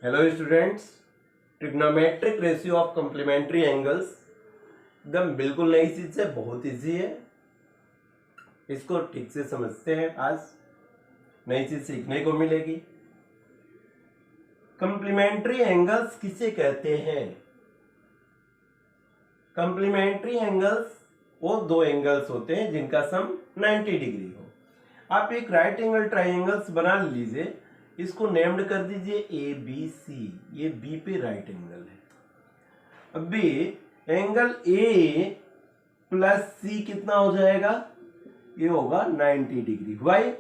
Hello students, trigonometric ratio of complementary angles एकदम बिल्कुल नई चीज है, बहुत इजी है। इसको ठीक से समझते हैं। आज नई चीज सीखने को मिलेगी। कॉम्प्लीमेंट्री एंगल्स किसे कहते हैं? कॉम्प्लीमेंट्री एंगल्स वो दो एंगल्स होते हैं जिनका सम 90 डिग्री हो। आप एक राइट एंगल ट्राइंगल्स बना लीजिए, इसको नेम्ड कर दीजिए ए बी सी। ये बी पे राइट एंगल है। अभी एंगल ए प्लस सी कितना हो जाएगा? ये होगा 90 डिग्री। व्हाई?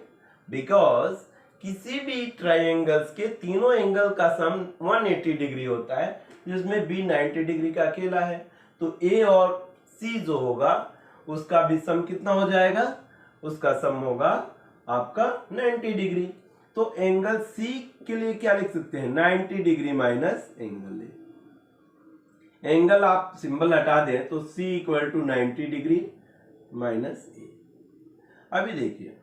बिकॉज किसी भी ट्राइंगल्स के तीनों एंगल का सम 180 डिग्री होता है, जिसमें बी 90 डिग्री का अकेला है। तो ए और सी जो होगा उसका भी सम कितना हो जाएगा? उसका सम होगा आपका 90 डिग्री। तो एंगल सी के लिए क्या लिख सकते हैं? 90 degree minus angle A. Angle आप सिंबल हटा दें तो C equal to 90 degree minus A. अभी देखिए,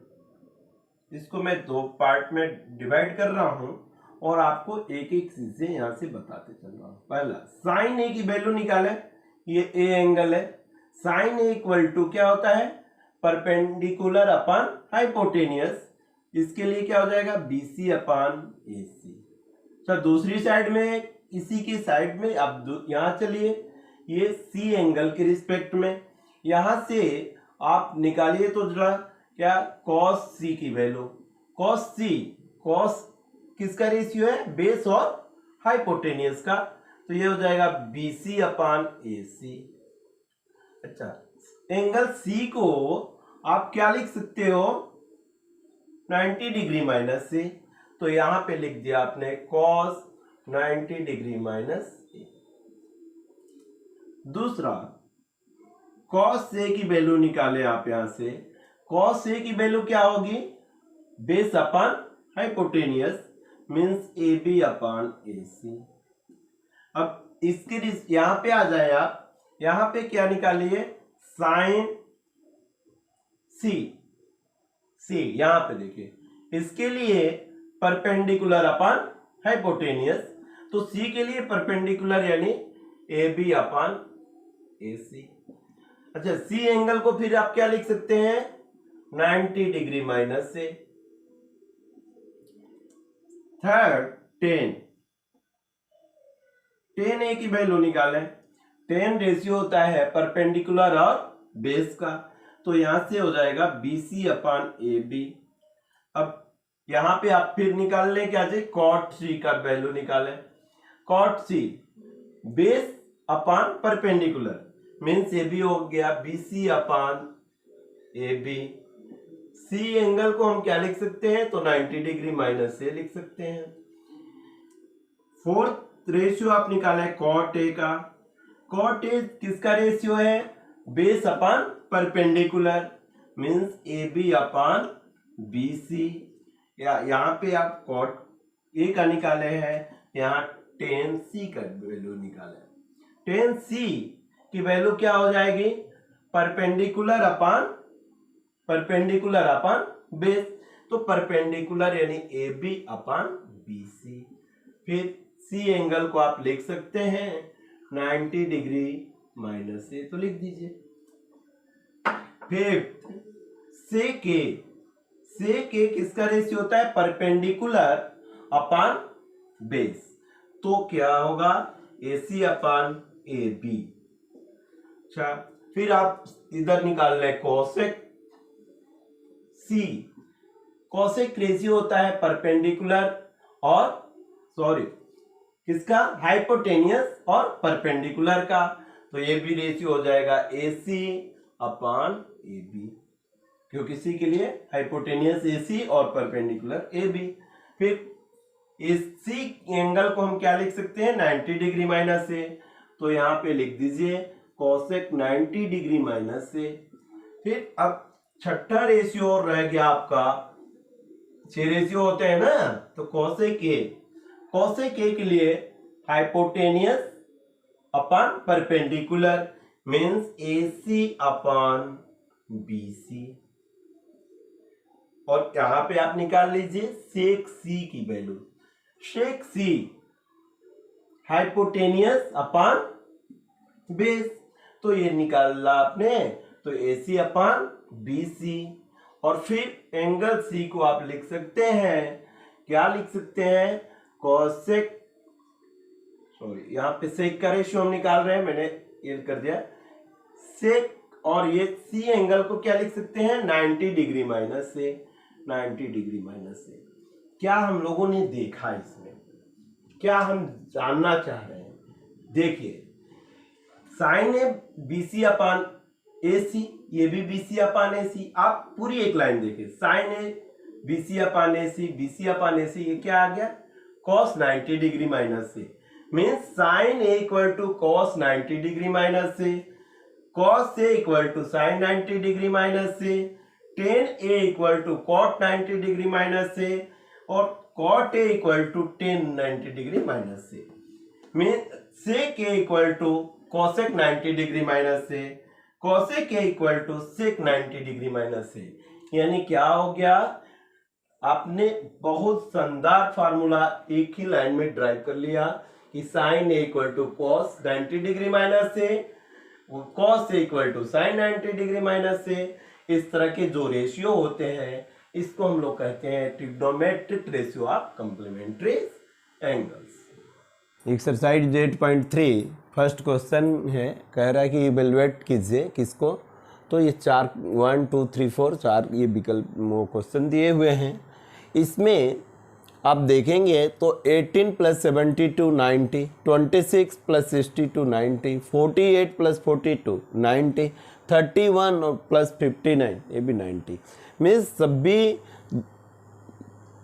इसको मैं दो पार्ट में डिवाइड कर रहा हूं और आपको एक एक चीजें यहां से बताते चल रहा हूं। पहला, साइन ए की वैल्यू निकाले। ये ए एंगल है। साइन ए इक्वल टू क्या होता है? Perpendicular upon hypotenuse. इसके लिए क्या हो जाएगा? BC upon AC। अच्छा, दूसरी साइड में, इसी की साइड में आप यहां चलिए, ये C एंगल के रिस्पेक्ट में यहां से आप निकालिए तो जरा क्या? cos C की वैल्यू। cos C, cos किसका रेशियो है? बेस और हाइपोटेनियस का। तो ये हो जाएगा BC अपॉन AC। अच्छा, एंगल C को आप क्या लिख सकते हो? 90 डिग्री माइनस से। तो यहां पे लिख दिया आपने cos 90 डिग्री माइनस ए। दूसरा, cos A की वैल्यू निकाले आप यहां से। cos A की वैल्यू क्या होगी? Base upon hypotenuse means AB upon AC। अब इसके यहां पे आ जाए आप, यहां पे क्या निकालिए? साइन C यहां पे देखिए, इसके लिए परपेंडिकुलर अपॉन हाइपोटेनियस। तो C के लिए परपेंडिकुलर यानी AB अपॉन AC। अच्छा, C एंगल को फिर आप क्या लिख सकते हैं? 90 डिग्री माइनस से। थर्ड, टेन ए की वैल्यू निकालें। टेन रेशियो होता है परपेंडिकुलर और बेस का। तो यहां से हो जाएगा BC अपॉन AB। अब यहां पे आप फिर निकाल लें क्या जी? cot C का वैल्यू निकालें। cot C base upon perpendicular means AB हो गया BC upon AB। C angle को हम क्या लिख सकते हैं? तो 90 डिग्री माइनस से लिख सकते हैं। फोर्थ रेशियो आप निकाले cot A का। cot A किसका रेशियो है? Base upon perpendicular means AB upon BC। यहां पे आप cot A का निकाले हैं, यहां tan C का वैल्यू निकाले। tan C की वैल्यू क्या हो जाएगी? Perpendicular upon base. तो परपेंडिकुलर यानी AB अपॉन BC। फिर C एंगल को आप लिख सकते हैं 90 डिग्री माइनस से, तो लिख दीजिए। फिफ्थ, सेक किसका रेशियो होता है? Perpendicular upon base. तो क्या होगा? AC upon AB। अच्छा, फिर आप इधर निकाल लें कोसेक C। कोसेक रेशियो होता है परपेंडिकुलर और किसका? हाइपोटेनियस और परपेंडिकुलर का। तो ये भी रेशियो हो जाएगा AC अपॉन AB, क्योंकि C के लिए हाइपोटेनियस AC और परपेंडिकुलर AB। फिर इस C एंगल को हम क्या लिख सकते हैं? 90 डिग्री माइनस से। तो यहां पे लिख दीजिए कोसेक 90 डिग्री माइनस से। फिर अब छठा रेशियो और रह गया आपका, 6 रेशियो होते हैं ना, तो कोसेक A के लिए hypotenuse upon perpendicular means AC upon BC। और यहां पे आप निकाल लीजिए सेक C की वैल्यू। सेक C हाइपोटेनियस अपॉन बेस। तो ये निकाला आपने, तो AC अपॉन BC। और फिर एंगल C को आप लिख सकते हैं, क्या लिख सकते हैं, कोसेक, सॉरी यहाँ पे सेक का रेशियो हम निकाल रहे हैं, मैंने ये कर दिया सेक। और ये C एंगल को क्या लिख सकते हैं, 90 डिग्री माइनस से, 90 डिग्री माइनस से। क्या हम लोगों ने देखा इसमें, क्या हम जानना चाह रहे हैं, देखिए sine A BC upon AC, ये भी BC अपान AC। आप पूरी एक लाइन देखिए, sine A BC upon AC, BC upon AC, ये क्या आ गया, cos 90 डिग्री माइनस से, means sine A equal to cos 90 degree minus से, cos A equal to sine 90 degree minus से, tan A equal to cot 90 degree minus से, और cot A equal to tan 90 degree minus से, means sec A equal to cosec 90 degree minus से, cosec A equal to sec 90 degree minus से। यानी क्या हो गया, आपने बहुत शानदार फार्मूला एक ही लाइन में ड्राइव कर लिया कि sine A equal to cos 90 degree minus से, cos A equal to sine 90 degree minus से। इस तरह के जो रेशियो होते हैं इसको हम लोग कहते हैं trigonometric ratio of complementary angles. Exercise 8.3 first question है, कह रहा है कि इवेलुएट कीजिए किसको, तो ये 4 1 2 3 4 4 ये विकल्प वो क्वेश्चन दिए हुए हैं। इसमें आप देखेंगे तो 18 प्लस 72 90, 26 प्लस 62 90, 48 प्लस 42 90, 31 और प्लस 59 ये भी 90। मीन्स सभी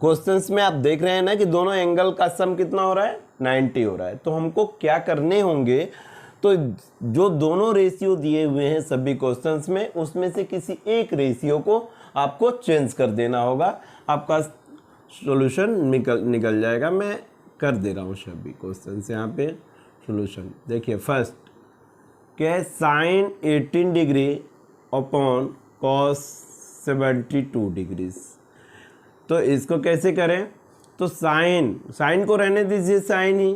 क्वेश्चंस में आप देख रहे हैं ना कि दोनों एंगल का सम कितना हो रहा है, 90 हो रहा है। तो हमको क्या करने होंगे, तो जो दोनों रेशियो दिए हुए हैं सभी क्वेश्चंस में, उसमें से किसी एक रेशियो को आपको चेंज कर देना होगा, आपका सॉल्यूशन निकल जाएगा। मैं कर दे रहा हूँ सभी क्वेश्चंस यहाँ पे सॉल्यूशन। देखिए फर्स्ट क्या है, sine 18 degree upon cos 72 degrees. तो इसको कैसे करें, तो साइन को रहने दीजिए साइन ही,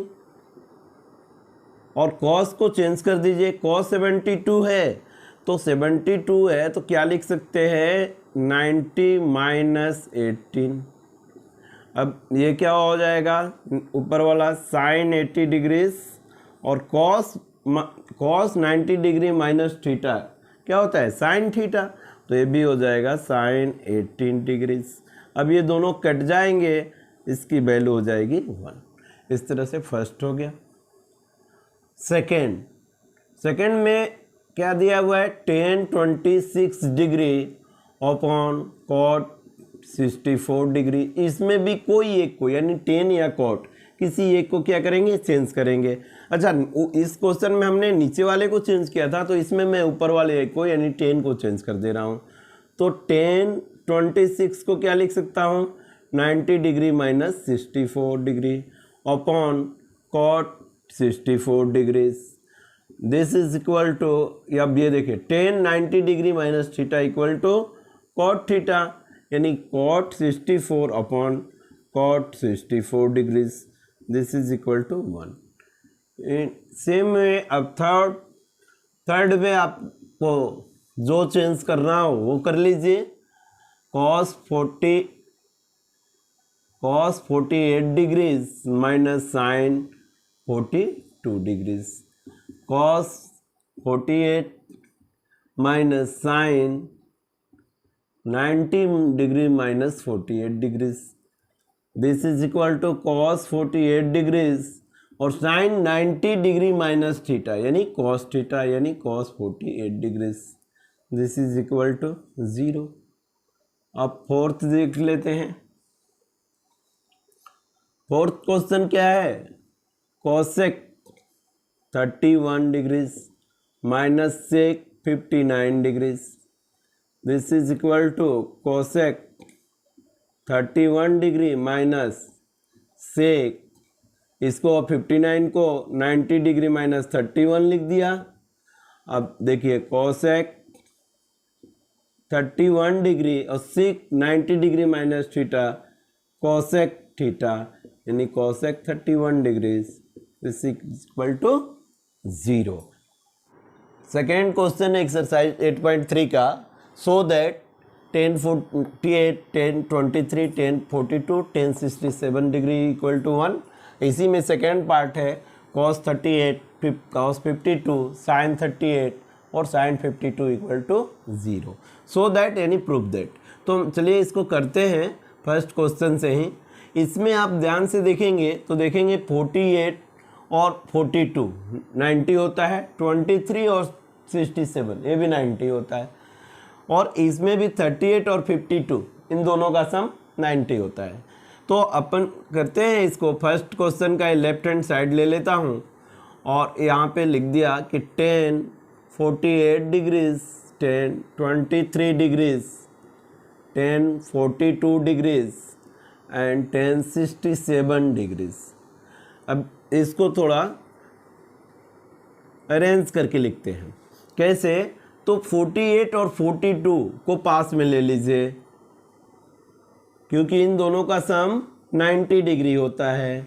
और कॉस को चेंज कर दीजिए, कॉस 72 है तो 72 है तो क्या लिख सकते हैं, 90 माइनस 18। अब ये क्या हो जाएगा, ऊपर वाला साइन 80 डिग्रीज और कॉस 90 डिग्री माइनस थीटा क्या होता है, साइन थीटा, तो ये भी हो जाएगा साइन 18 डिग्रीज। अब ये दोनों कट जाएंगे, इसकी वैल्यू हो जाएगी 1। इस तरह से फर्स्ट हो गया। सेकेंड में क्या दिया हुआ है, tan 26 degree upon cot 64 degree. इसमें भी कोई एक को, यानी tan या कॉट किसी एक को क्या करेंगे, चेंज करेंगे। अच्छा, इस क्वेश्चन में हमने नीचे वाले को चेंज किया था, तो इसमें मैं ऊपर वाले एक को यानी tan को चेंज कर दे रहा हूँ। तो tan 26 को क्या लिख सकता हूँ, 90 degree minus 64 degree upon cot 64 degrees. This is equal to, अब ये देखिए tan 90 degree minus theta equal to cot theta, यानी cot 64 upon cot 64 degrees. This is equal to 1। Same में अब थर्ड में आपको जो चेंज करना हो वो कर लीजिए। cos 48 degrees minus sine 42 degrees, cos 48 minus sine 90 degree minus 48 degrees. This is equal to cos 48 degrees और साइन 90 डिग्री माइनस थीटा यानी cos थीटा यानी cos 48 degrees. This is equal to 0। अब फोर्थ देख लेते हैं। फोर्थ क्वेश्चन क्या है, cosec 31 degrees minus sec 59 degrees. This is equal to cosec 31 degree minus sec, इसको 59 को 90 डिग्री माइनस 31 लिख दिया। अब देखिए कोसेक 31 डिग्री और sec 90 degree minus theta, cosec theta यानी cosec 31 degrees this equal to 0। Second question exercise 8.3 का, so that 1048, 1023, 1042, 1067 degree equal to 1। इसी में सेकेंड पार्ट है cos 38, cos 52, sin 38 और sin 52 equal to 0। So that यानी proof that. तो चलिए इसको करते हैं फर्स्ट क्वेश्चन से ही। इसमें आप ध्यान से देखेंगे तो देखेंगे 48 और 42 90 होता है, 23 और 67 ये भी 90 होता है, और इसमें भी 38 और 52 इन दोनों का सम 90 होता है। तो अपन करते हैं इसको, फर्स्ट क्वेश्चन का लेफ्ट हैंड साइड ले लेता हूँ और यहाँ पे लिख दिया कि 10 48 degrees, 10 23 degrees, 10 42 degrees and 10 67 degrees. अब इसको थोड़ा अरेंज करके लिखते हैं। कैसे? तो 48 और 42 को पास में ले लीजिए, क्योंकि इन दोनों का सम 90 डिग्री होता है।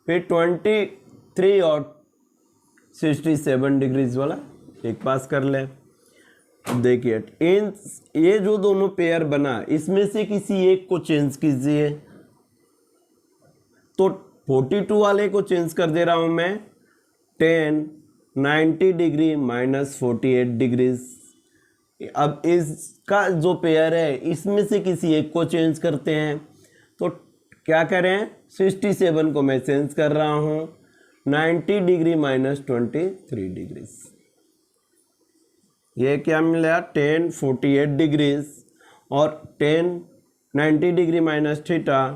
फिर 23 और 67 डिग्रीज वाला एक पास कर ले। देखिए इन ये जो दोनों पेयर बना, इसमें से किसी एक को चेंज कीजिए। तो 42 वाले को चेंज कर दे रहा हूं मैं, 10 90 डिग्री माइनस 48 डिग्रीज। अब इसका जो पेयर है इसमें से किसी एक को चेंज करते हैं। तो क्या करें, 67 को मैं चेंज कर रहा हूं, 90 डिग्री माइनस 23 डिग्रीज। ये क्या मिला, 10 48 डिग्रीज और 10 90 degree minus theta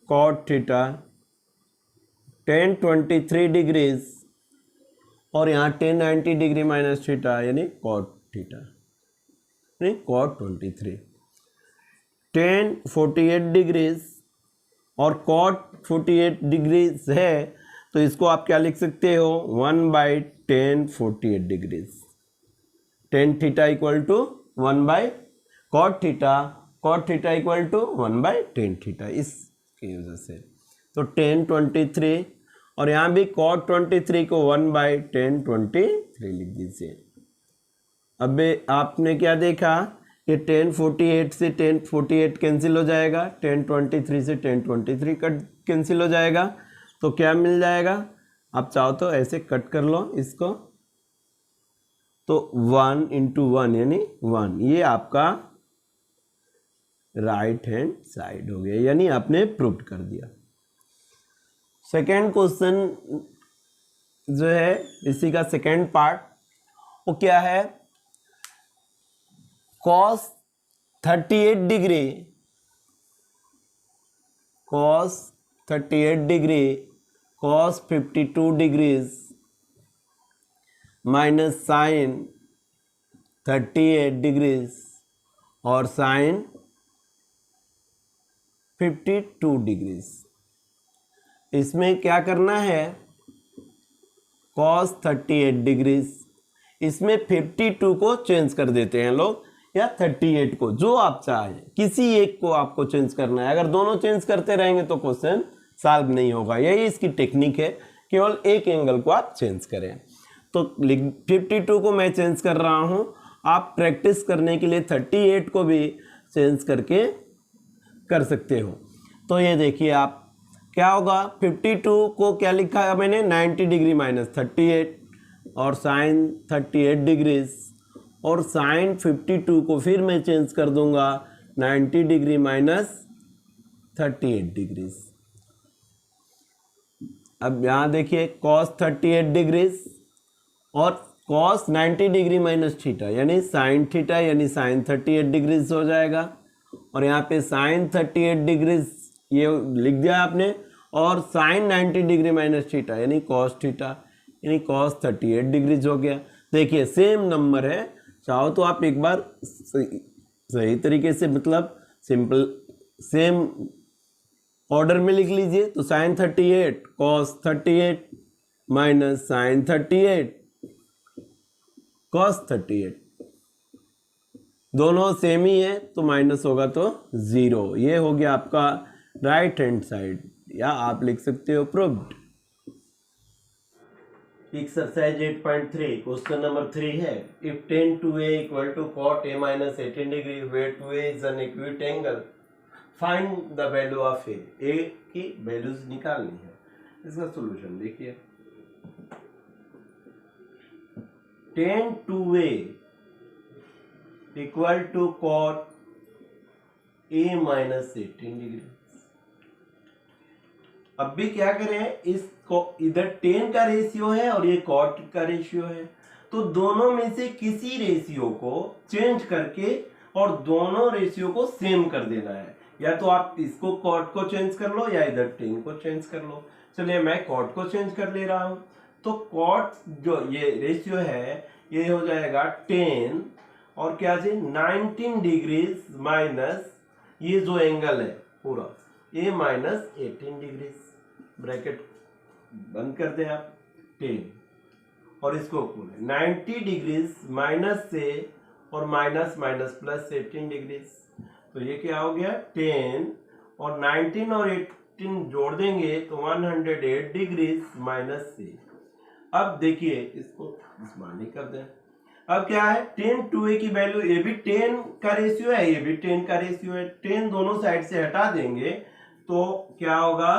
cot theta, 10 23 degrees और यहाँ 10 90 डिग्री माइनस थीटा यानी कॉट थीटा, नहीं कॉट 23, 10 48 डिग्रीज और कॉट 48 डिग्रीज है, तो इसको आप क्या लिख सकते हो, 1/10 48 degrees. 10 theta equal to 1 cot theta equal to 1/10 theta, इसकी वजह से। तो 10 23 और यहाँ भी cot 23 को 1/10 23 लिख दीजिए। अब आपने क्या देखा कि 10 48 से 10 48 कैंसिल हो जाएगा, 10 23 से 10 23 कट कैंसिल हो जाएगा। तो क्या मिल जाएगा, आप चाहो तो ऐसे कट कर लो इसको, तो 1 × 1 यानी 1, ये आपका राइट हैंड साइड हो गया, यानी आपने प्रूव कर दिया। सेकेंड क्वेश्चन जो है इसी का सेकेंड पार्ट, वो क्या है, cos 38 degree, cos 38 degree, cos 52 degrees minus sine 38 degrees और साइन 52 डिग्रीज। इसमें क्या करना है, cos 38 डिग्रीज, इसमें 52 को चेंज कर देते हैं लोग, या 38 को, जो आप चाहें, किसी एक को आपको चेंज करना है। अगर दोनों चेंज करते रहेंगे तो क्वेश्चन सॉल्व नहीं होगा। यही इसकी टेक्निक है, केवल एक एंगल को आप चेंज करें। तो 52 को मैं चेंज कर रहा हूं, आप प्रैक्टिस करने के लिए 38 को भी चेंज करके कर सकते हो। तो ये देखिए आप क्या होगा, 52 को क्या लिखा है मैंने, 90 डिग्री माइनस 38 और साइन 38 डिग्रीज, और साइन 52 को फिर मैं चेंज कर दूंगा 90 डिग्री माइनस 38 डिग्रीज। अब यहाँ देखिए cos 38 डिग्रीज और cos 90 डिग्री माइनस थीटा यानी साइन थीटा यानी साइन 38 डिग्रीज हो जाएगा, और यहाँ पे साइन 38 डिग्रीज ये लिख दिया आपने, और साइन 90 डिग्री माइनस थीटा यानी cos थीटा यानी cos 38 डिग्रीज हो गया। देखिए सेम नंबर है, चाहो तो आप एक बार सही तरीके से, मतलब सिंपल सेम ऑर्डर में लिख लीजिए। तो sine 38 cos 38 minus sine 38 cos 38, दोनों सेम ही है तो माइनस होगा तो 0। ये हो गया आपका राइट हैंड साइड, या आप लिख सकते हो प्रूव्ड। एक्सरसाइज 8.3 क्वेश्चन नंबर 3 है इफ tan 2a equal to cot a minus 18 degree where 2a is an acute angle find the value of a की वैल्यूज निकालनी है। इसका सॉल्यूशन देखिए tan 2a equal to cot a minus 18 degree. अब भी क्या करें, इसको इधर tan का रेशियो है और ये cot का रेशियो है, तो दोनों में से किसी रेशियो को चेंज करके और दोनों रेशियो को सेम कर देना है। या तो आप इसको cot को चेंज कर लो या इधर tan को चेंज कर लो। चलिए मैं cot को चेंज कर ले रहा हूं, तो cot जो ये रेशियो है ये हो जाएगा tan और क्या जी 19 डिग्रीज माइनस ये जो एंगल है पूरा a माइनस 18 डिग्रीज, ब्रैकेट बंद कर दें आप 10 और इसको 90 डिग्रीज माइनस से और माइनस माइनस प्लस 18 डिग्रीज, तो ये क्या हो गया 10 और 19 और 18 जोड़ देंगे तो 108 डिग्रीज माइनस से। अब देखिए इसको स्मॉल कर दें। अब क्या है tan 2a की वैल्यू, ये भी tan का रेशियो है ये भी tan का रेशियो है, tan दोनों साइड से हटा देंगे तो क्या होगा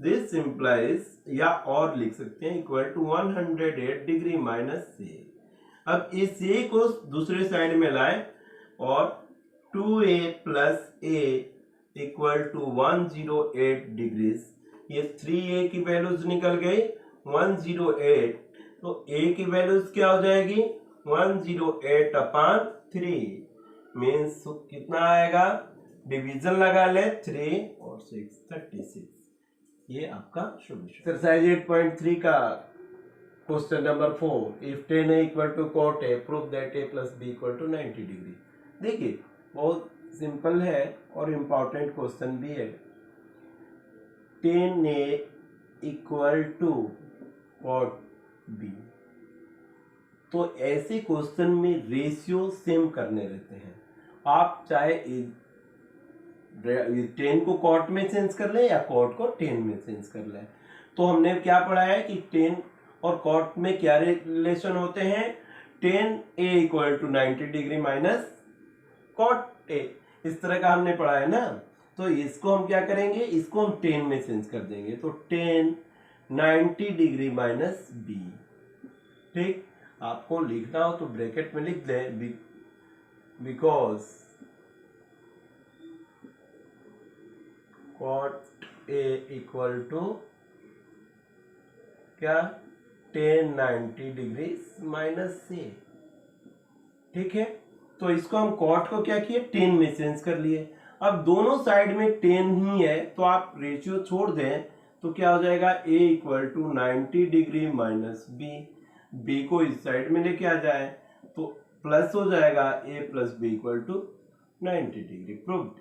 दिस इंप्लाइज या और लिख सकते हैं इक्वल टू 108 डिग्री माइनस से। अब इस a को दूसरे साइड में लाए और 2a plus a equal to 108 degrees, ये 3a की वैल्यूज निकल गई 108, तो a की वैल्यूज क्या हो जाएगी 108 अपॉन 3 मीन्स कितना आएगा, डिवीजन लगा ले 3 और 6 36। ये आपका सॉल्यूशन। एक्सरसाइज 8.3 का क्वेश्चन नंबर 4 इफ tan a equal to cot a prove that a plus b equal to 90 degree. देखिए बहुत सिंपल है और इम्पोर्टेंट क्वेश्चन भी है। tan a equal to cot b, तो ऐसे क्वेश्चन में रेशियो सेम करने रहते हैं। आप चाहे tan को cot में चेंज कर ले या cot को tan में चेंज कर ले। तो हमने क्या पढ़ा है कि tan और cot में क्या रिलेशन होते हैं, tan a equal to 90 degree minus cot a, इस तरह का हमने पढ़ा है ना। तो इसको हम क्या करेंगे, इसको हम tan में चेंज कर देंगे, तो tan 90 डिग्री माइनस b। ठीक, आपको लिखना हो तो ब्रैकेट में लिख दें because cot a equal to क्या tan 90 डिग्री माइनस से। ठीक है, तो इसको हम cot को क्या किए tan में चेंज कर लिए। अब दोनों साइड में tan ही है तो आप रेशियो छोड़ दें तो क्या हो जाएगा a equal to 90 degree minus b को इस साइड में लेके आ जाए तो प्लस हो जाएगा a plus b equal to 90 degree. Proved.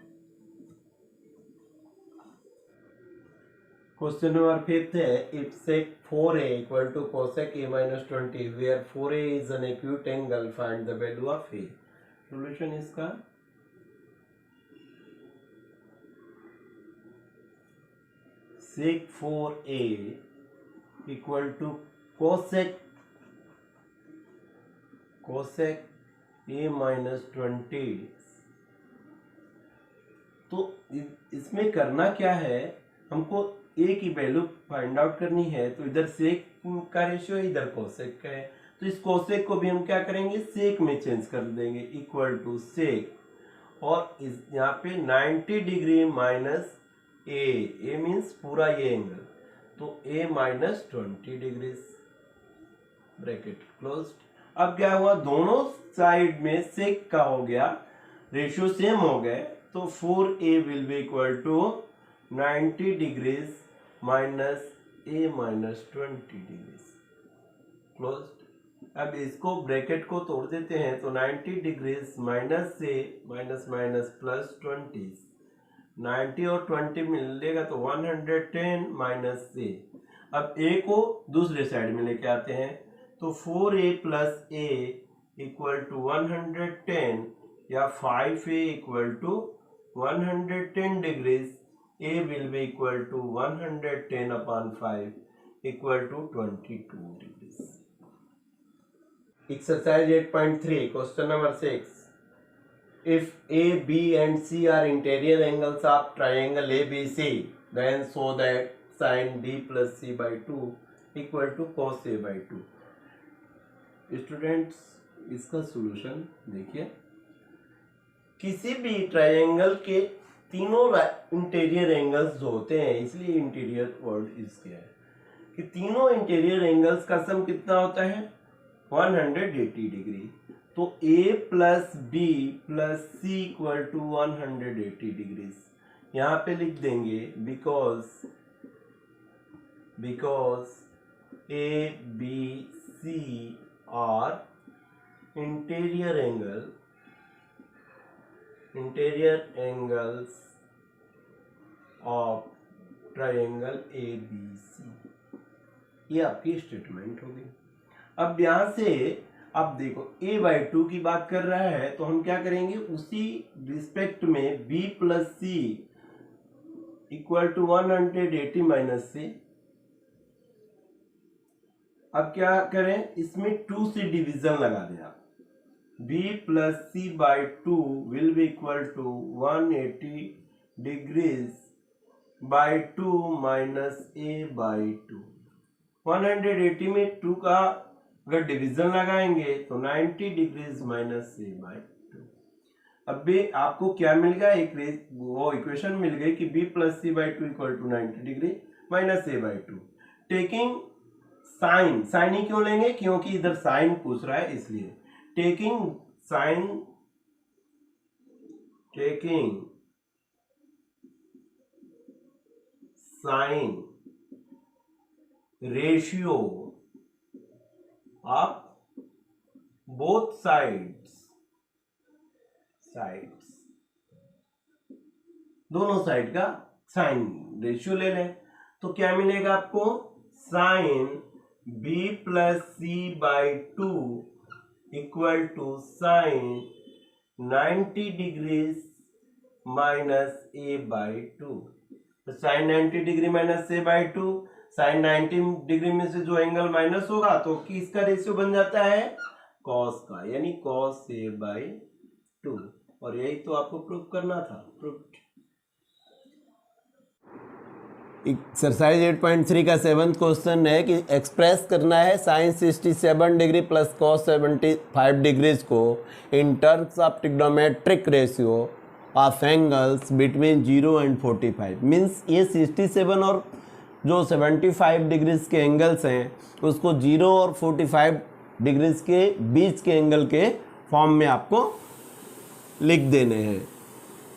Question number 5 है if sec 4a equal to cosec a minus 20 where 4a is an acute angle find the value of a। Solution इसका sec 4a equal to cosec a minus 20, तो इसमें करना क्या है, हमको a की value find out करनी है। तो इधर sec का रेशियो है इधर cosec का है, तो इस cosec को भी हम क्या करेंगे sec में चेंज कर देंगे इक्वल टू sec और इस यहाँ पे 90 डिग्री माइनस a मीन्स पूरा ये एंगल, तो a minus 20 degree, bracket closed. अब क्या हुआ दोनों साइड में sec का हो गया, रेशियो सेम हो गए, तो 4a will be equal to 90 degrees minus a minus 20 degrees closed. अब इसको ब्रैकेट को तोड़ देते हैं तो 90 डिग्रीज माइनस से माइनस माइनस प्लस 20, 90 और 20 मिलेगा तो 110 माइनस से। अब a को दूसरे साइड में लेके आते हैं तो 4a plus a equal to 110 या 5a equal to 110 degrees, a will be equal to 110 upon 5 equal to 22 degrees. Exercise 8.3, question number 6. If A, B and C are interior angles of triangle ABC, then show that sin B plus C by 2 equal to cos A by 2. Students, इसका solution देखिए। किसी भी triangle के तीनों interior angles जो होते हैं, इसलिए इंटीरियर वर्ड यूज किया है कि तीनों इंटीरियर एंगल्स का सम कितना होता है 180 डिग्री। तो A plus B plus C equal to 180 degree. यहाँ पे लिख देंगे because A B C are interior angles of triangle ABC। ये आपकी स्टेटमेंट होगी। अब यहां से अब देखो A/2 की बात कर रहा है, तो हम क्या करेंगे, उसी रिस्पेक्ट में B plus C equal to 180 minus से। अब क्या करें, इसमें 2 से डिवीजन लगा दें आप। B plus C by 2 will be equal to 180 degrees by 2 minus A by 2। 180 में 2 का अगर डिवीजन लगाएंगे तो 90 डिग्रीज माइनस A बाई 2। अब भी आपको क्या मिल गया, एक वो इक्वेशन मिल गई कि B plus C by 2 equal to 90 degree minus A by 2। Taking sine ही क्यों लेंगे, क्योंकि इधर साइन पूछ रहा है, इसलिए taking sine ratio of both sides दोनों साइड का साइन रेशियो ले लें, तो क्या मिलेगा आपको, sine B plus C by 2 equal to sine 90 degrees minus A by 2। तो sine 90 degree minus A by 2, sine 90 degree में से जो एंगल माइनस होगा तो किसका रेशियो बन जाता है, कॉस का, यानी कॉस A बाई 2। और यही तो आपको प्रूफ करना था। प्रूफ एक्सरसाइज 8.3 का 7th क्वेश्चन है कि एक्सप्रेस करना है sine 67 degree plus cos 75 degrees को in terms of trigonometric ratio of angles between 0 and 45। मीन्स ये 67 और जो 75 डिग्रीज के एंगल्स हैं उसको 0 और 45 डिग्रीज के बीच के एंगल के फॉर्म में आपको लिख देने हैं।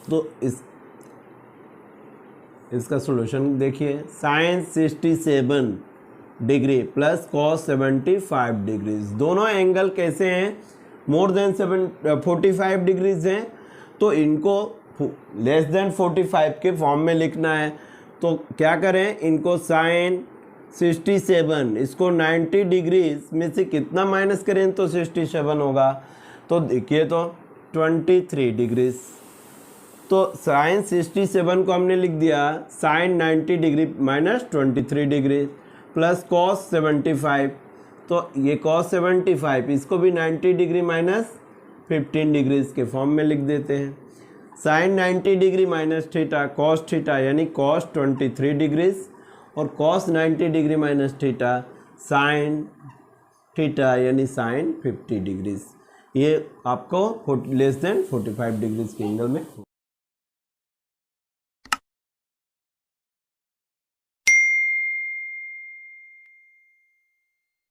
तो इसका सॉल्यूशन देखिए, sine 67 degree plus cos 75 degrees, दोनों एंगल कैसे हैं, मोर देन 45 डिग्रीज हैं, तो इनको लेस देन 45 के फॉर्म में लिखना है। तो क्या करें, इनको साइन 67 इसको 90 डिग्रीज में से कितना माइनस करें तो 67 होगा, तो देखिए तो 23 डिग्रीज। तो साइन 67 को हमने लिख दिया sine 90 degree minus 23 degree plus cos 75, तो ये कॉस 75 इसको भी 90 डिग्री माइनस 15 डिग्रीज के फॉर्म में लिख देते हैं। Sine 90 degree minus theta cos theta यानी कॉस 23 डिग्रीज और cos 90 degree minus theta sine theta यानी साइन 50 डिग्रीज। ये आपको लेस देन 45 डिग्रीज के एंगल में